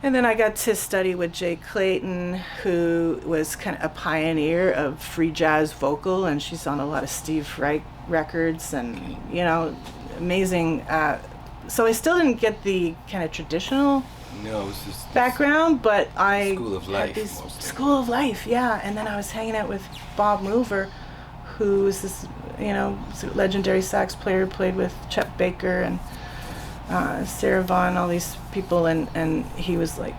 And then I got to study with Jay Clayton, who was kind of a pioneer of free jazz vocal, and she's on a lot of Steve Reich records, and you know, amazing. So I still didn't get the kind of traditional background, but I School of Life. School of Life, yeah. And then I was hanging out with Bob Mover, who is this, you know, legendary sax player who played with Chet Baker and Sarah Vaughan, all these people, and he was like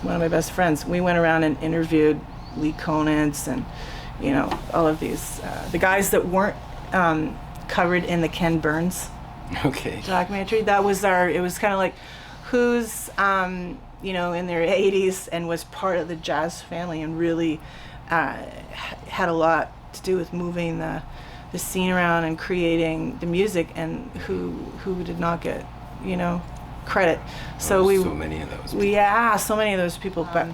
one of my best friends. We went around and interviewed Lee Konitz and, you know, all of these, the guys that weren't covered in the Ken Burns documentary. That was it was kind of like who's, you know, in their 80s and was part of the jazz family and really had a lot to do with moving the scene around and creating the music, and who did not get, you know, credit. So so many of those people. So many of those people. But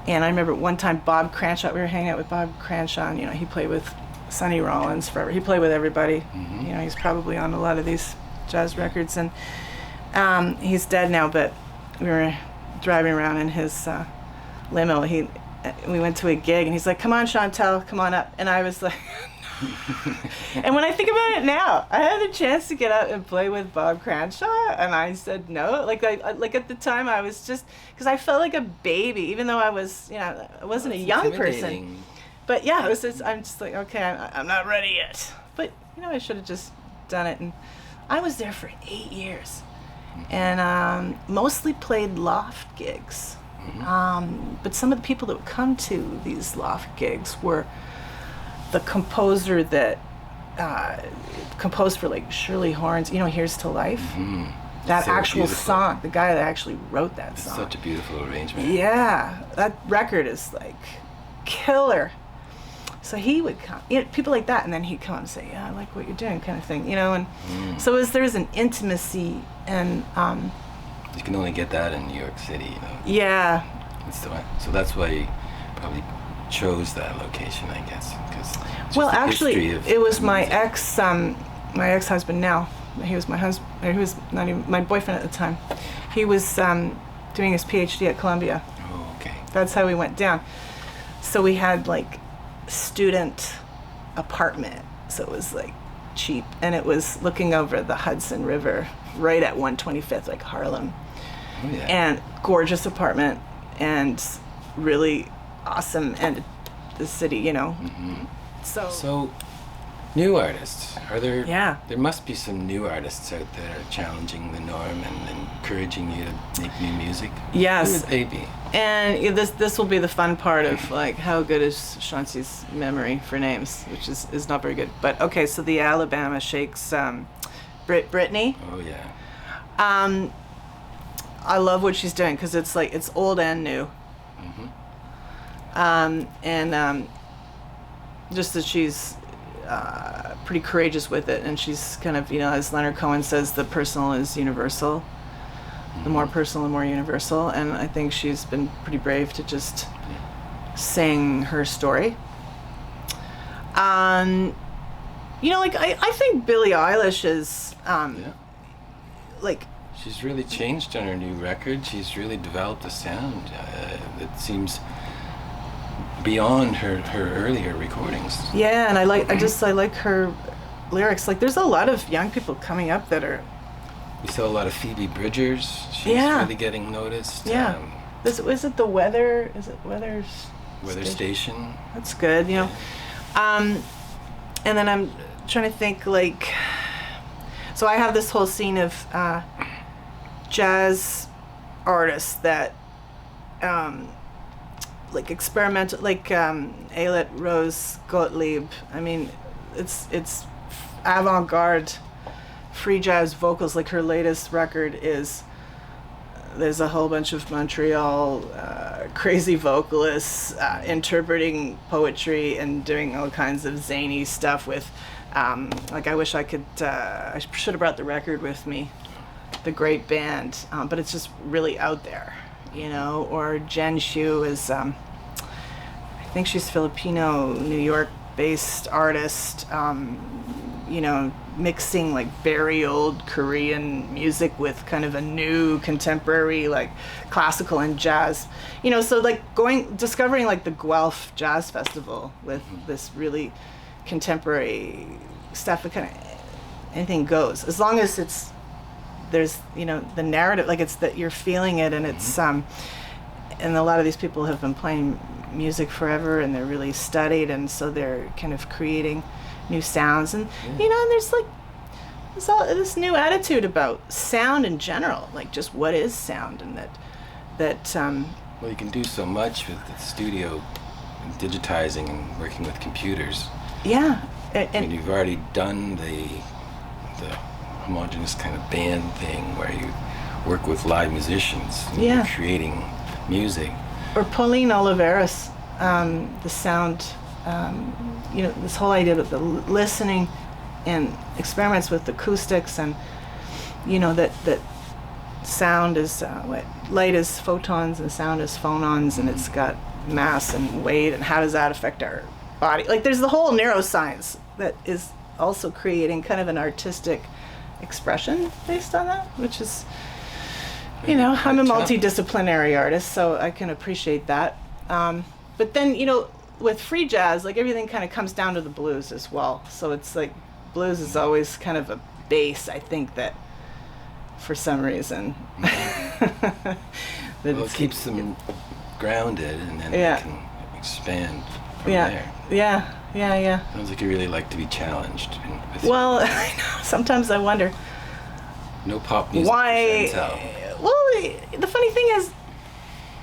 and I remember one time Bob Cranshaw, we were hanging out with Bob Cranshaw, and, you know, he played with Sonny Rollins forever. He played with everybody. Mm-hmm. You know, he's probably on a lot of these jazz records, and he's dead now, but we were driving around in his limo. We went to a gig, and he's like, "Come on, Chantal, come on up." And I was like, and when I think about it now, I had the chance to get out and play with Bob Cranshaw, and I said no. Like at the time, I was just, because I felt like a baby, even though I was, you know, I wasn't a young person. But yeah, I'm just like, okay, I'm not ready yet. But, you know, I should have just done it. And I was there for 8 years, and mostly played loft gigs. Mm-hmm. But some of the people that would come to these loft gigs were the composer that composed for like Shirley Horn's, you know, Here's to Life. Mm-hmm. That so actual beautiful. song, the guy that actually wrote that It's song. such a beautiful arrangement. Yeah, that record is like killer. So he would come, you know, people like that, and then he'd come and say, "Yeah, I like what you're doing," kind of thing, you know. And so there was an intimacy, and you can only get that in New York City, you know. yeah. So that's why you probably chose that location, I guess. Well, actually, it was my ex-husband now. He was my husband. He was not even my boyfriend at the time. He was doing his PhD at Columbia. Oh, okay. That's how we went down. So we had like student apartment, so it was like cheap, and it was looking over the Hudson River right at 125th, like Harlem. Oh, yeah. And gorgeous apartment, and really awesome end of the city, you know. Mm-hmm. So new artists, are there? Yeah. There must be some new artists out there challenging the norm and encouraging you to make new music. Yes. Who would they be? And this will be the fun part of like how good is Shanti's memory for names, which is not very good. But okay, so the Alabama Shakes, Brittany. Oh yeah. I love what she's doing because it's like it's old and new. Mm-hmm. And just that she's pretty courageous with it, and she's kind of, you know, as Leonard Cohen says, the personal is universal. The more personal, the more universal, and I think she's been pretty brave to just sing her story. You know, like I think Billie Eilish is like, she's really changed on her new record. She's really developed a sound that seems beyond her earlier recordings. Yeah, and I like her lyrics. Like, there's a lot of young people coming up that are. We saw a lot of Phoebe Bridgers. She's really getting noticed. Yeah. Is it the Weather? Is it Weather's? Weather Station. That's good, you know. And then I'm trying to think, like, so I have this whole scene of jazz artists that like experimental, like Ayelet Rose Gottlieb. I mean, it's avant-garde free jazz vocals. Like her latest record is, there's a whole bunch of Montreal crazy vocalists interpreting poetry and doing all kinds of zany stuff with, like, I wish I could, I should have brought the record with me, the great band, but it's just really out there, you know. Or Jen Hsu is, I think she's Filipino, New York-based artist, you know, mixing like very old Korean music with kind of a new contemporary like classical and jazz. So like discovering like the Guelph Jazz Festival with this really contemporary stuff. It kind of anything goes as long as there's the narrative, like it's that you're feeling it, and it's and a lot of these people have been playing music forever, and they're really studied, and so they're kind of creating new sounds, and and there's all this new attitude about sound in general, like just what is sound, and that well, you can do so much with the studio and digitizing and working with computers. And you've already done the homogeneous kind of band thing where you work with live musicians and you're creating music. Or Pauline Oliveira's the sound, this whole idea of the listening and experiments with acoustics, and that sound is light is photons and sound is phonons, and it's got mass and weight, and how does that affect our body? Like there's the whole neuroscience that is also creating kind of an artistic expression based on that, which is I'm a multidisciplinary artist, so I can appreciate that. But then, with free jazz, like everything kind of comes down to the blues as well. So it's like blues is always kind of a base, I think, that for some reason. Well, it keeps them grounded, and then they can expand from there. Yeah. Sounds like you really like to be challenged. Well, I know. Sometimes I wonder. No pop music. Why? Well, the funny thing is,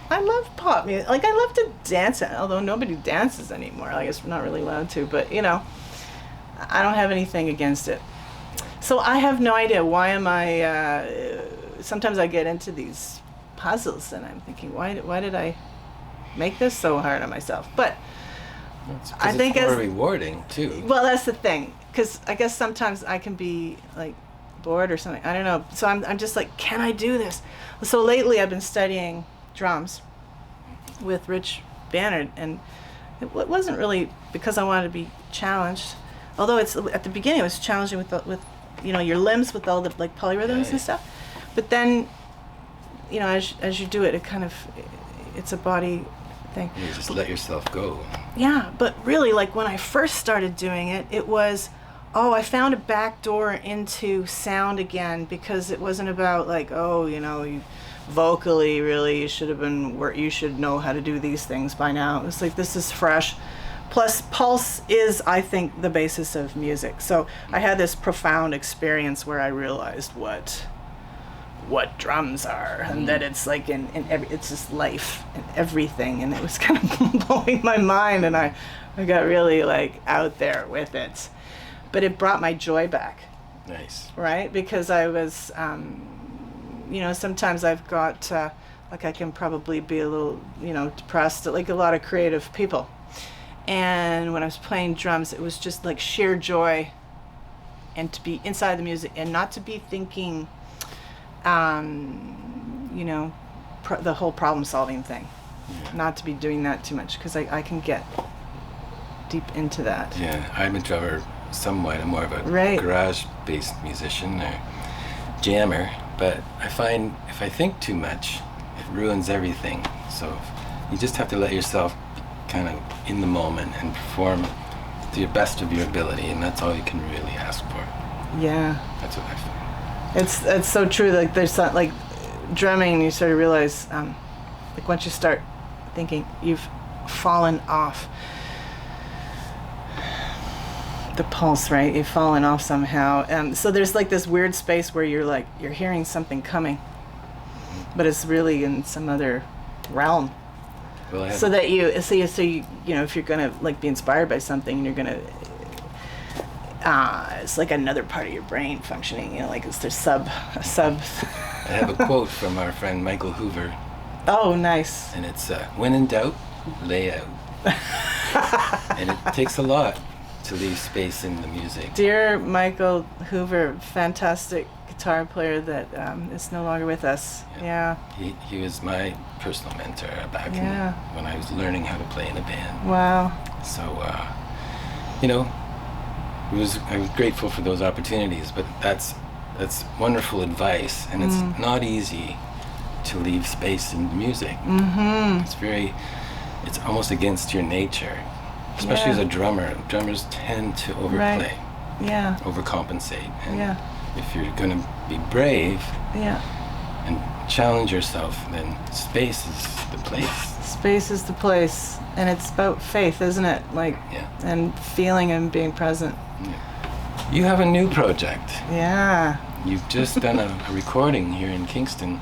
I love pop music. Like, I love to dance, although nobody dances anymore. I guess we're not really allowed to, but, I don't have anything against it. So I have no idea. Why am I... sometimes I get into these puzzles, and I'm thinking, why did I make this so hard on myself? But I think it's more rewarding, too. Well, that's the thing. Because I guess sometimes I can be, like, bored or something. I don't know. So I'm just like, can I do this? So lately I've been studying drums with Rich Bannard, and it wasn't really because I wanted to be challenged, although it's at the beginning it was challenging with your limbs with all the like polyrhythms and stuff, but then as you do it, it's a body thing. You just let yourself go. Yeah, but really, like when I first started doing it, it was I found a back door into sound again, because it wasn't about like, you vocally really you should know how to do these things by now. It was like, this is fresh. Plus, pulse is, I think, the basis of music. So I had this profound experience where I realized what drums are, and that it's like it's just life and everything, and it was kind of blowing my mind, and I got really like out there with it. But it brought my joy back. Nice. Right? Because I was, sometimes I've got, like I can probably be a little, depressed, like a lot of creative people. And when I was playing drums, it was just like sheer joy, and to be inside the music and not to be thinking, the whole problem solving thing. Yeah. Not to be doing that too much, because I can get deep into that. Yeah, I'm a drummer somewhat. I'm more of a garage-based musician or jammer, but I find if I think too much, it ruins everything. So you just have to let yourself kind of in the moment and perform to your best of your ability, and that's all you can really ask for. Yeah. That's what I find. It's so true. Like there's some, like drumming, you sort of realize, like once you start thinking, you've fallen off the pulse, right? You've fallen off somehow. So there's like this weird space where you're hearing something coming, but it's really in some other realm. Well, so you if you're gonna like be inspired by something, you're gonna it's like another part of your brain functioning, like it's their sub. I have a quote from our friend Michael Hoover. Oh, nice. And it's when in doubt, lay out. And it takes a lot to leave space in the music. Dear Michael Hoover, fantastic guitar player that is no longer with us. Yeah. He was my personal mentor back when I was learning how to play in a band. Wow. So, I was grateful for those opportunities, but that's wonderful advice, and it's not easy to leave space in music. It's almost against your nature, especially as a drummer. Drummers tend to overplay, overcompensate, and if you're going to be brave and challenge yourself, then space is the place. Space is the place, and it's about faith, isn't it? Like, and feeling and being present. You have a new project. Yeah. You've just done a recording here in Kingston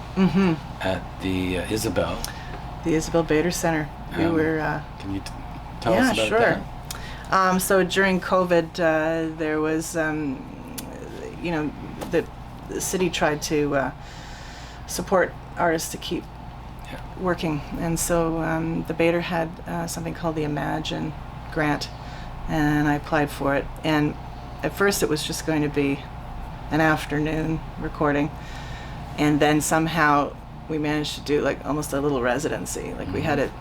at the Isabel. The Isabel Bader Center. We were. Can you tell us about that? Yeah, sure. So during COVID, there was, the city tried to support artists to keep working, and so the Bader had something called the Imagine grant, and I applied for it. And at first, it was just going to be an afternoon recording, and then somehow we managed to do like almost a little residency. Like we had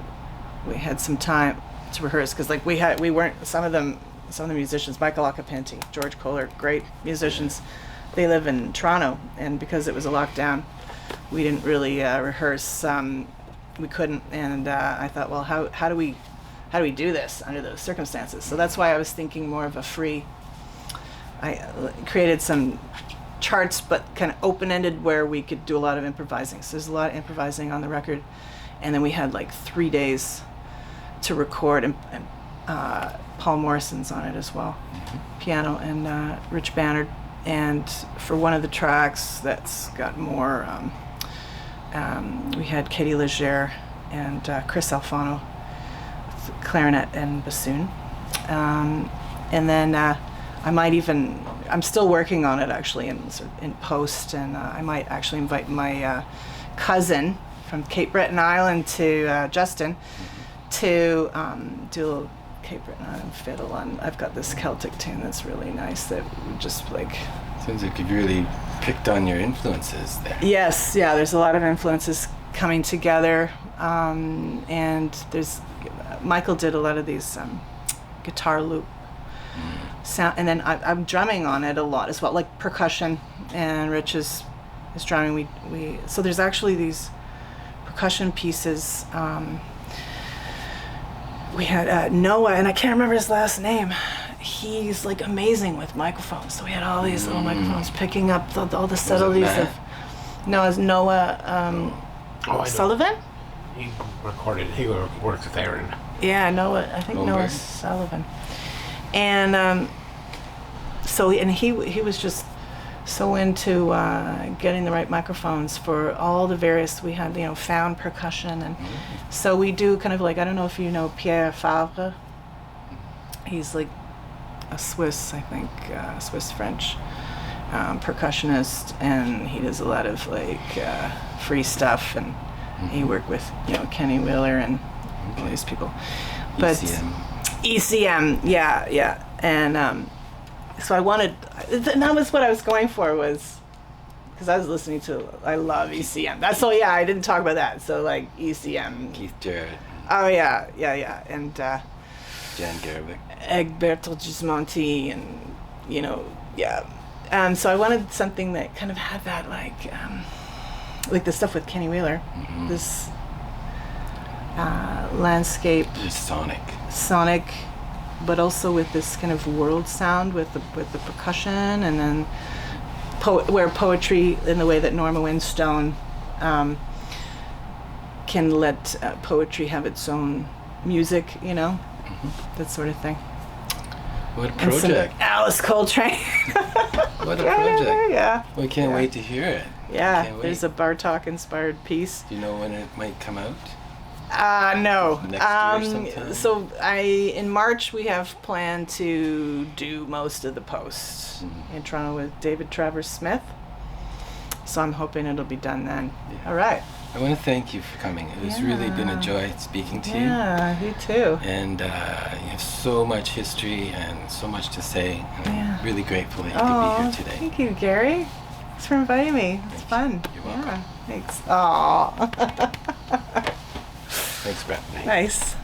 some time to rehearse, because like some of the musicians, Michael Acapenti, George Kohler, great musicians, they live in Toronto, and because it was a lockdown, we didn't really rehearse. We couldn't, and I thought, well, how do we do this under those circumstances? So that's why I was thinking more of a free. I created some charts, but kind of open-ended, where we could do a lot of improvising. So there's a lot of improvising on the record, and then we had like 3 days to record, and Paul Morrison's on it as well, piano, and Rich Bannard. And for one of the tracks that's got more, we had Katie Legere and Chris Alfano, clarinet and bassoon, and then I'm still working on it actually in post, and I might actually invite my cousin from Cape Breton Island to Justin to do a little Cape Breton Island fiddle on. I've got this Celtic tune that's really nice that we just like. Sounds like you've really picked on your influences there. Yes, there's a lot of influences coming together, and there's Michael did a lot of these guitar loop sound, and then I'm drumming on it a lot as well, like percussion, and Rich is drumming. So there's actually these percussion pieces. We had Noah, and I can't remember his last name. He's like amazing with microphones. So we had all these little microphones picking up all the subtleties of. No, it's Noah Sullivan. He works with Aaron. Yeah, Noah. I think Noah Sullivan. And he was just so into getting the right microphones for all the various. We had found percussion, and so we do kind of like, I don't know if you know Pierre Favre. He's like a Swiss, I think, Swiss-French percussionist, and he does a lot of like free stuff, and he worked with Kenny Wheeler and all these people. But ECM, yeah, and so I wanted, and that was what I was going for, was because I was listening to, I love ECM. That's all. Yeah, I didn't talk about that. So like ECM, Keith Jarrett. Oh yeah, and Jan Garbic. Egberto Gismonti, and so I wanted something that kind of had that like the stuff with Kenny Wheeler, this landscape, sonic, but also with this kind of world sound with the percussion, and then where poetry, in the way that Norma Winstone can let poetry have its own music, that sort of thing. What a project. Alice Coltrane. What a project. Yeah. We can't wait to hear it. Yeah, there's a Bartok-inspired piece. Do you know when it might come out? No. Next year sometime? So in March we have planned to do most of the posts in Toronto with David Travers Smith. So I'm hoping it'll be done then. Yeah. All right. I want to thank you for coming. It's really been a joy speaking to you. Yeah, you too. And you have so much history and so much to say. I'm really grateful that you could be here today. Thank you, Gary. Thanks for inviting me. It's fun. You're welcome. Yeah, thanks. Aw. Thanks, Brett. Nice.